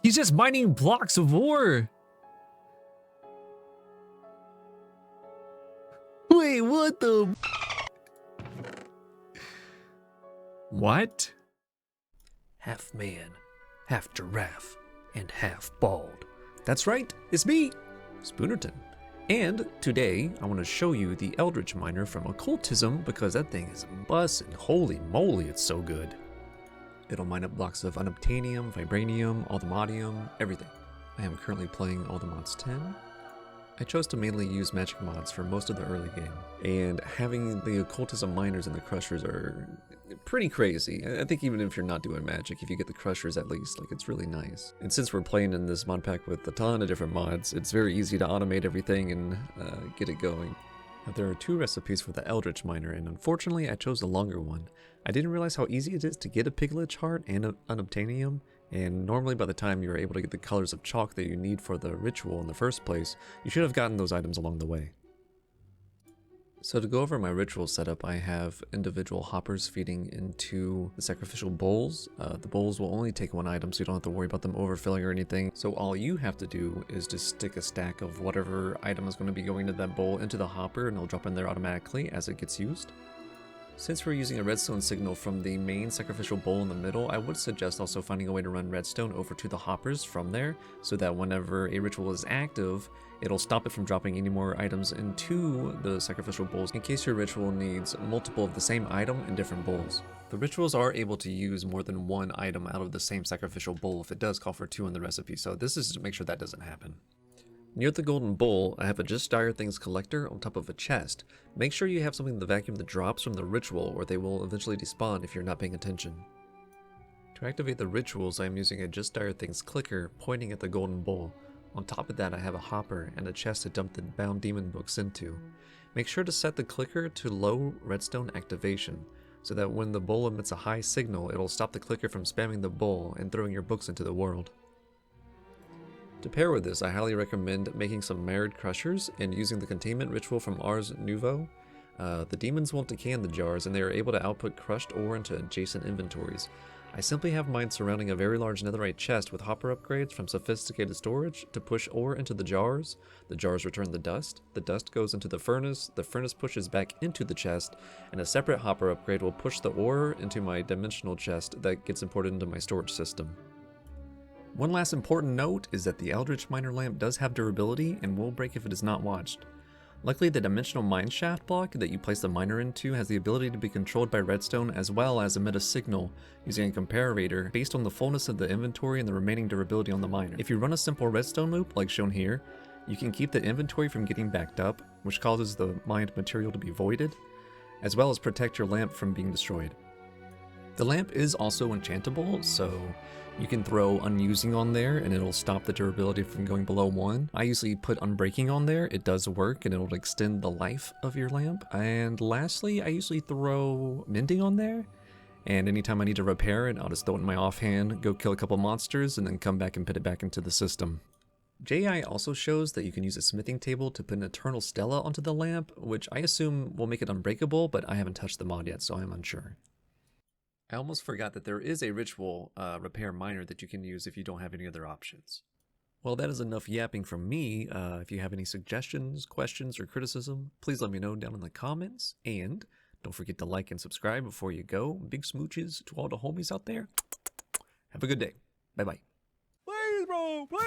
He's just mining blocks of ore. Wait, what the? What? Half man, half giraffe, and half bald. That's right, it's me, Spoonerton. And today, I want to show you the Eldritch Miner from Occultism because that thing is bussin'. Holy moly, it's so good. It'll mine up blocks of unobtainium, vibranium, ultimatium, everything. I am currently playing Ultimates 10. I chose to mainly use magic mods for most of the early game, and having the Occultism miners and the crushers are pretty crazy. I think even if you're not doing magic, if you get the crushers at least, like, it's really nice. And since we're playing in this mod pack with a ton of different mods, it's very easy to automate everything and get it going. Now, there are 2 recipes for the Eldritch Miner, and unfortunately I chose the longer one. I didn't realize how easy it is to get a Piglet heart and unobtainium, and normally by the time you're able to get the colors of chalk that you need for the ritual in the first place, you should have gotten those items along the way. So to go over my ritual setup, I have individual hoppers feeding into the sacrificial bowls. The bowls will only take 1 item, so you don't have to worry about them overfilling or anything. So all you have to do is just stick a stack of whatever item is going to be going to that bowl into the hopper, and it'll drop in there automatically as it gets used. Since we're using a redstone signal from the main sacrificial bowl in the middle, I would suggest also finding a way to run redstone over to the hoppers from there, so that whenever a ritual is active, it'll stop it from dropping any more items into the sacrificial bowls in case your ritual needs multiple of the same item in different bowls. The rituals are able to use more than 1 item out of the same sacrificial bowl if it does call for 2 in the recipe, so this is to make sure that doesn't happen. Near the golden bowl, I have a Just Dire Things collector on top of a chest. Make sure you have something to vacuum the drops from the ritual, or they will eventually despawn if you're not paying attention. To activate the rituals, I am using a Just Dire Things clicker pointing at the golden bowl. On top of that, I have a hopper and a chest to dump the bound demon books into. Make sure to set the clicker to low redstone activation, so that when the bowl emits a high signal, it'll stop the clicker from spamming the bowl and throwing your books into the world. To pair with this, I highly recommend making some Merid Crushers and using the containment ritual from Ars Nouveau. The demons won't decay in the jars, and they are able to output crushed ore into adjacent inventories. I simply have mine surrounding a very large netherite chest with hopper upgrades from sophisticated storage to push ore into the jars return the dust goes into the furnace pushes back into the chest, and a separate hopper upgrade will push the ore into my dimensional chest that gets imported into my storage system. One last important note is that the Eldritch Miner lamp does have durability and will break if it is not watched. Luckily, the dimensional mineshaft block that you place the miner into has the ability to be controlled by redstone as well as emit a signal using a comparator based on the fullness of the inventory and the remaining durability on the miner. If you run a simple redstone loop like shown here, you can keep the inventory from getting backed up, which causes the mined material to be voided, as well as protect your lamp from being destroyed. The lamp is also enchantable, so you can throw Unusing on there and it'll stop the durability from going below 1. I usually put Unbreaking on there, it does work and it'll extend the life of your lamp. And lastly, I usually throw Mending on there, and anytime I need to repair it, I'll just throw it in my offhand, go kill a couple monsters, and then come back and put it back into the system. JI also shows that you can use a smithing table to put an Eternal Stella onto the lamp, which I assume will make it unbreakable, but I haven't touched the mod yet, so I'm unsure. I almost forgot that there is a ritual repair miner that you can use if you don't have any other options. Well, that is enough yapping from me. If you have any suggestions, questions, or criticism, please let me know down in the comments. And don't forget to like and subscribe before you go. Big smooches to all the homies out there. Have a good day. Bye-bye. Please, bro, please.